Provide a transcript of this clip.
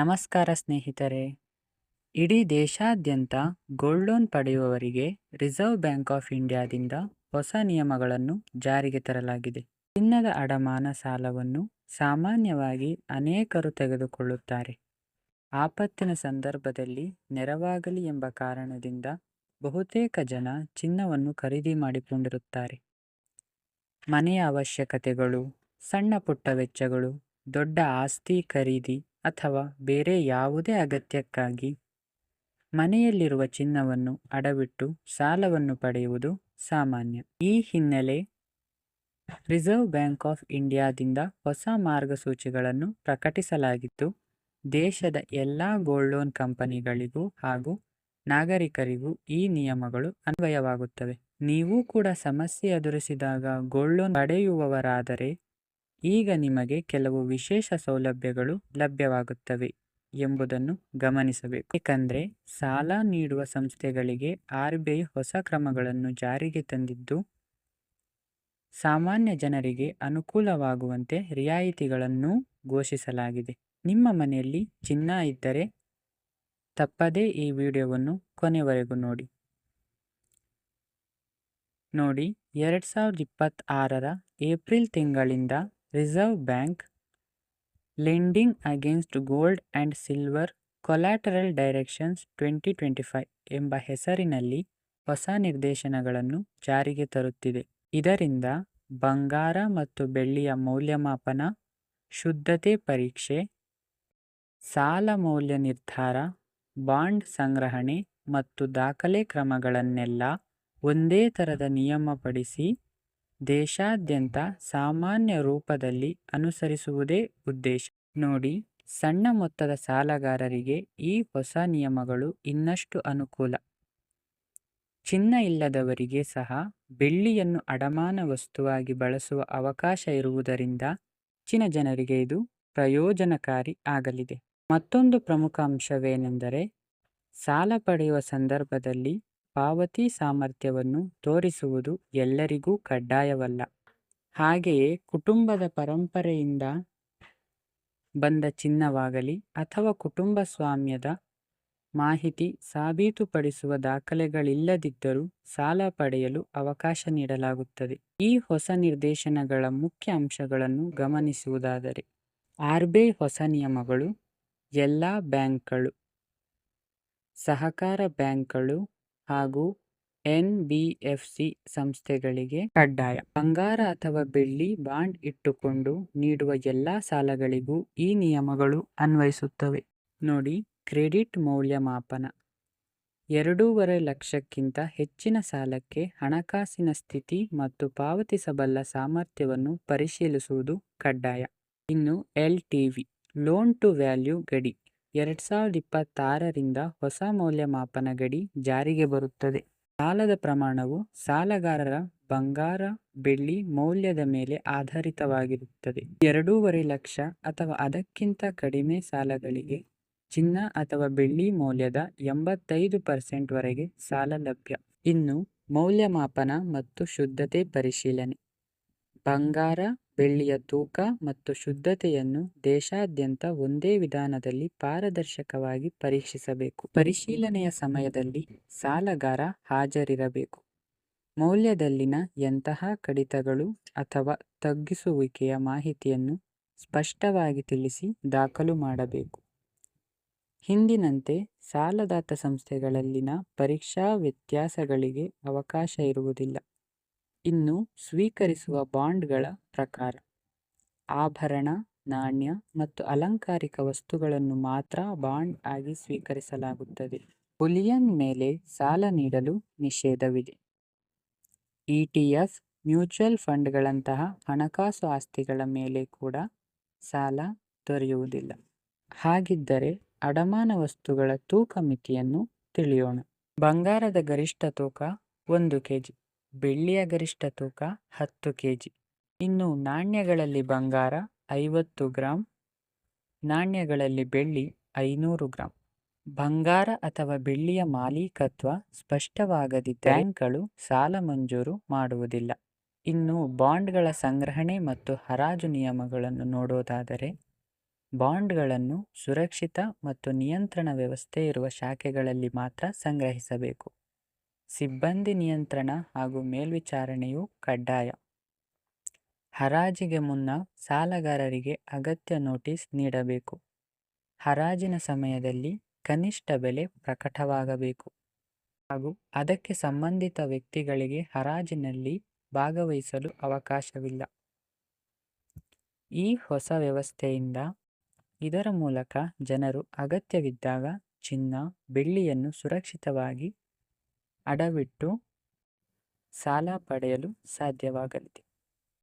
ನಮಸ್ಕಾರ ಸ್ನೇಹಿತರೆ. ಇಡೀ ದೇಶಾದ್ಯಂತ ಗೋಲ್ಡ್ ಲೋನ್ ಪಡೆಯುವವರಿಗೆ ರಿಸರ್ವ್ ಬ್ಯಾಂಕ್ ಆಫ್ ಇಂಡಿಯಾದಿಂದ ಹೊಸ ನಿಯಮಗಳನ್ನು ಜಾರಿಗೆ ತರಲಾಗಿದೆ. ಚಿನ್ನದ ಅಡಮಾನ ಸಾಲವನ್ನು ಸಾಮಾನ್ಯವಾಗಿ ಅನೇಕರು ತೆಗೆದುಕೊಳ್ಳುತ್ತಾರೆ. ಆಪತ್ತಿನ ಸಂದರ್ಭದಲ್ಲಿ ನೆರವಾಗಲಿ ಎಂಬ ಕಾರಣದಿಂದ ಬಹುತೇಕ ಜನ ಚಿನ್ನವನ್ನು ಖರೀದಿ ಮಾಡಿಕೊಂಡಿರುತ್ತಾರೆ. ಮನೆಯ ಅವಶ್ಯಕತೆಗಳು, ಸಣ್ಣ ಪುಟ್ಟ ವೆಚ್ಚಗಳು, ದೊಡ್ಡ ಆಸ್ತಿ ಖರೀದಿ ಅಥವಾ ಬೇರೆ ಯಾವುದೇ ಅಗತ್ಯಕ್ಕಾಗಿ ಮನೆಯಲ್ಲಿರುವ ಚಿನ್ನವನ್ನು ಅಡವಿಟ್ಟು ಸಾಲವನ್ನು ಪಡೆಯುವುದು ಸಾಮಾನ್ಯ. ಈ ಹಿನ್ನೆಲೆ ರಿಸರ್ವ್ ಬ್ಯಾಂಕ್ ಆಫ್ ಇಂಡಿಯಾದಿಂದ ಹೊಸ ಮಾರ್ಗಸೂಚಿಗಳನ್ನು ಪ್ರಕಟಿಸಲಾಗಿದ್ದು, ದೇಶದ ಎಲ್ಲ ಗೋಲ್ಡ್ ಲೋನ್ ಕಂಪನಿಗಳಿಗೂ ಹಾಗೂ ನಾಗರಿಕರಿಗೂ ಈ ನಿಯಮಗಳು ಅನ್ವಯವಾಗುತ್ತವೆ. ನೀವು ಕೂಡ ಸಮಸ್ಯೆ ಎದುರಿಸಿದಾಗ ಗೋಲ್ಡ್ ಲೋನ್ ಪಡೆಯುವವರಾದರೆ ಈಗ ನಿಮಗೆ ಕೆಲವು ವಿಶೇಷ ಸೌಲಭ್ಯಗಳು ಲಭ್ಯವಾಗುತ್ತವೆ ಎಂಬುದನ್ನು ಗಮನಿಸಬೇಕು. ಏಕೆಂದರೆ ಸಾಲ ನೀಡುವ ಸಂಸ್ಥೆಗಳಿಗೆ RBI ಹೊಸ ಕ್ರಮಗಳನ್ನು ಜಾರಿಗೆ ತಂದಿದ್ದು, ಸಾಮಾನ್ಯ ಜನರಿಗೆ ಅನುಕೂಲವಾಗುವಂತೆ ರಿಯಾಯಿತಿಗಳನ್ನು ಘೋಷಿಸಲಾಗಿದೆ. ನಿಮ್ಮ ಮನೆಯಲ್ಲಿ ಚಿನ್ನ ಇದ್ದರೆ ತಪ್ಪದೇ ಈ ವಿಡಿಯೋವನ್ನು ಕೊನೆವರೆಗೂ ನೋಡಿ. 2026ರ ಏಪ್ರಿಲ್ ತಿಂಗಳಿಂದ reserve bank lending against gold and silver collateral directions 2025 ಎಂಬ ಹೆಸರಿನಲ್ಲಿ ಹೊಸ ನಿರ್ದೇಶನಗಳನ್ನು ಜಾರಿಗೆ ತರುತ್ತಿದೆ. ಇದರಿಂದ ಬಂಗಾರ ಮತ್ತು ಬೆಳ್ಳಿಯ ಮೌಲ್ಯಮಾಪನ, ಶುದ್ಧತೆ ಪರೀಕ್ಷೆ, ಸಾಲ ಮೌಲ್ಯ ನಿರ್ಧಾರ, ಬಾಂಡ್ ಸಂಗ್ರಹಣೆ ಮತ್ತು ದಾಖಲೆ ಕ್ರಮಗಳನ್ನೆಲ್ಲ ಒಂದೇ ಥರದ ನಿಯಮಪಡಿಸಿ ದೇಶಾದ್ಯಂತ ಸಾಮಾನ್ಯ ರೂಪದಲ್ಲಿ ಅನುಸರಿಸುವುದೇ ಉದ್ದೇಶ. ಸಣ್ಣ ಮೊತ್ತದ ಸಾಲಗಾರರಿಗೆ ಈ ಹೊಸ ನಿಯಮಗಳು ಇನ್ನಷ್ಟು ಅನುಕೂಲ. ಚಿನ್ನ ಇಲ್ಲದವರಿಗೆ ಸಹ ಬೆಳ್ಳಿಯನ್ನು ಅಡಮಾನ ವಸ್ತುವಾಗಿ ಬಳಸುವ ಅವಕಾಶ ಇರುವುದರಿಂದ ಹೆಚ್ಚಿನ ಜನರಿಗೆ ಇದು ಪ್ರಯೋಜನಕಾರಿ ಆಗಲಿದೆ. ಮತ್ತೊಂದು ಪ್ರಮುಖ ಅಂಶವೇನೆಂದರೆ, ಸಾಲ ಪಡೆಯುವ ಸಂದರ್ಭದಲ್ಲಿ ಪಾವತಿ ಸಾಮರ್ಥ್ಯವನ್ನು ತೋರಿಸುವುದು ಎಲ್ಲರಿಗೂ ಕಡ್ಡಾಯವಲ್ಲ. ಹಾಗೆಯೇ ಕುಟುಂಬದ ಪರಂಪರೆಯಿಂದ ಬಂದ ಚಿನ್ನವಾಗಲಿ ಅಥವಾ ಕುಟುಂಬ ಸ್ವಾಮ್ಯದ ಮಾಹಿತಿ ಸಾಬೀತುಪಡಿಸುವ ದಾಖಲೆಗಳಿಲ್ಲದಿದ್ದರೂ ಸಾಲ ಪಡೆಯಲು ಅವಕಾಶ ನೀಡಲಾಗುತ್ತದೆ. ಈ ಹೊಸ ನಿರ್ದೇಶನಗಳ ಮುಖ್ಯ ಅಂಶಗಳನ್ನು ಗಮನಿಸುವುದಾದರೆ, RBI ಹೊಸ ನಿಯಮಗಳು ಎಲ್ಲ ಬ್ಯಾಂಕ್ಗಳು, ಸಹಕಾರ ಬ್ಯಾಂಕ್ಗಳು ಹಾಗೂ NBFC ಸಂಸ್ಥೆಗಳಿಗೆ ಕಡ್ಡಾಯ. ಬಂಗಾರ ಅಥವಾ ಬೆಳ್ಳಿ ಬಾಂಡ್ ಇಟ್ಟುಕೊಂಡು ನೀಡುವ ಎಲ್ಲ ಸಾಲಗಳಿಗೂ ಈ ನಿಯಮಗಳು ಅನ್ವಯಿಸುತ್ತವೆ. ಕ್ರೆಡಿಟ್ ಮೌಲ್ಯಮಾಪನ. 2.5 ಲಕ್ಷಕ್ಕಿಂತ ಹೆಚ್ಚಿನ ಸಾಲಕ್ಕೆ ಹಣಕಾಸಿನ ಸ್ಥಿತಿ ಮತ್ತು ಪಾವತಿಸಬಲ್ಲ ಸಾಮರ್ಥ್ಯವನ್ನು ಪರಿಶೀಲಿಸುವುದು ಕಡ್ಡಾಯ. ಇನ್ನು LTV ಲೋನ್ ಟು ವ್ಯಾಲ್ಯೂ ಗಡಿ 2026ರಿಂದ ಹೊಸ ಮೌಲ್ಯಮಾಪನ ಗಡಿ ಜಾರಿಗೆ ಬರುತ್ತದೆ. ಸಾಲದ ಪ್ರಮಾಣವು ಸಾಲಗಾರರ ಬಂಗಾರ ಬೆಳ್ಳಿ ಮೌಲ್ಯದ ಮೇಲೆ ಆಧಾರಿತವಾಗಿರುತ್ತದೆ. 2.5 ಲಕ್ಷ ಅಥವಾ ಅದಕ್ಕಿಂತ ಕಡಿಮೆ ಸಾಲಗಳಿಗೆ ಚಿನ್ನ ಅಥವಾ ಬೆಳ್ಳಿ ಮೌಲ್ಯದ 85% ವರೆಗೆ ಸಾಲ ಲಭ್ಯ. ಇನ್ನು ಮೌಲ್ಯಮಾಪನ ಮತ್ತು ಶುದ್ಧತೆ ಪರಿಶೀಲನೆ. ಬಂಗಾರ ಬೆಳ್ಳಿಯ ತೂಕ ಮತ್ತು ಶುದ್ಧತೆಯನ್ನು ದೇಶಾದ್ಯಂತ ಒಂದೇ ವಿಧಾನದಲ್ಲಿ ಪಾರದರ್ಶಕವಾಗಿ ಪರೀಕ್ಷಿಸಬೇಕು. ಪರಿಶೀಲನೆಯ ಸಮಯದಲ್ಲಿ ಸಾಲಗಾರ ಹಾಜರಿರಬೇಕು. ಮೌಲ್ಯದಲ್ಲಿನ ಎಂತಹ ಕಡಿತಗಳು ಅಥವಾ ತಗ್ಗಿಸುವಿಕೆಯ ಮಾಹಿತಿಯನ್ನು ಸ್ಪಷ್ಟವಾಗಿ ತಿಳಿಸಿ ದಾಖಲು ಮಾಡಬೇಕು. ಹಿಂದಿನಂತೆ ಸಾಲದಾತ ಸಂಸ್ಥೆಗಳಲ್ಲಿನ ಪರೀಕ್ಷಾ ವ್ಯತ್ಯಾಸಗಳಿಗೆ ಅವಕಾಶ ಇರುವುದಿಲ್ಲ. ಇನ್ನು ಸ್ವೀಕರಿಸುವ ಬಾಂಡ್ಗಳ ಪ್ರಕಾರ, ಆಭರಣ, ನಾಣ್ಯ ಮತ್ತು ಅಲಂಕಾರಿಕ ವಸ್ತುಗಳನ್ನು ಮಾತ್ರ ಬಾಂಡ್ ಆಗಿ ಸ್ವೀಕರಿಸಲಾಗುತ್ತದೆ. ಬುಲಿಯನ್ ಮೇಲೆ ಸಾಲ ನೀಡಲು ನಿಷೇಧವಿದೆ. ETF, ಮ್ಯೂಚುವಲ್ ಫಂಡ್ಗಳಂತಹ ಹಣಕಾಸು ಆಸ್ತಿಗಳ ಮೇಲೆ ಕೂಡ ಸಾಲ ದೊರೆಯುವುದಿಲ್ಲ. ಹಾಗಿದ್ದರೆ ಅಡಮಾನ ವಸ್ತುಗಳ ತೂಕ ಮಿತಿಯನ್ನು ತಿಳಿಯೋಣ. ಬಂಗಾರದ ಗರಿಷ್ಠ ತೂಕ 1 kg, ಬೆಳ್ಳಿಯ ಗರಿಷ್ಠ ತೂಕ 10 kg. ಇನ್ನು ನಾಣ್ಯಗಳಲ್ಲಿ ಬಂಗಾರ 50 ಗ್ರಾಂ, ನಾಣ್ಯಗಳಲ್ಲಿ ಬೆಳ್ಳಿ 500 ಗ್ರಾಂ. ಬಂಗಾರ ಅಥವಾ ಬೆಳ್ಳಿಯ ಮಾಲೀಕತ್ವ ಸ್ಪಷ್ಟವಾಗದಿದ್ದರೆ ಬ್ಯಾಂಕ್ಗಳು ಸಾಲ ಮಂಜೂರು ಮಾಡುವುದಿಲ್ಲ. ಇನ್ನು ಬಾಂಡ್ಗಳ ಸಂಗ್ರಹಣೆ ಮತ್ತು ಹರಾಜು ನಿಯಮಗಳನ್ನು ನೋಡೋದಾದರೆ, ಬಾಂಡ್ಗಳನ್ನು ಸುರಕ್ಷಿತ ಮತ್ತು ನಿಯಂತ್ರಣ ವ್ಯವಸ್ಥೆ ಇರುವ ಶಾಖೆಗಳಲ್ಲಿ ಮಾತ್ರ ಸಂಗ್ರಹಿಸಬೇಕು. ಸಿಬ್ಬಂದಿ ನಿಯಂತ್ರಣ ಹಾಗೂ ಮೇಲ್ವಿಚಾರಣೆಯು ಕಡ್ಡಾಯ. ಹರಾಜಿಗೆ ಮುನ್ನ ಸಾಲಗಾರರಿಗೆ ಅಗತ್ಯ ನೋಟಿಸ್ ನೀಡಬೇಕು. ಹರಾಜಿನ ಸಮಯದಲ್ಲಿ ಕನಿಷ್ಠ ಬೆಲೆ ಪ್ರಕಟವಾಗಬೇಕು ಹಾಗೂ ಅದಕ್ಕೆ ಸಂಬಂಧಿತ ವ್ಯಕ್ತಿಗಳಿಗೆ ಹರಾಜಿನಲ್ಲಿ ಭಾಗವಹಿಸಲು ಅವಕಾಶವಿಲ್ಲ. ಈ ಹೊಸ ವ್ಯವಸ್ಥೆಯಿಂದ ಇದರ ಮೂಲಕ ಜನರು ಅಗತ್ಯವಿದ್ದಾಗ ಚಿನ್ನ, ಬೆಳ್ಳಿಯನ್ನು ಸುರಕ್ಷಿತವಾಗಿ ಅಡವಿಟ್ಟು ಸಾಲ ಪಡೆಯಲು ಸಾಧ್ಯವಾಗಲಿದೆ.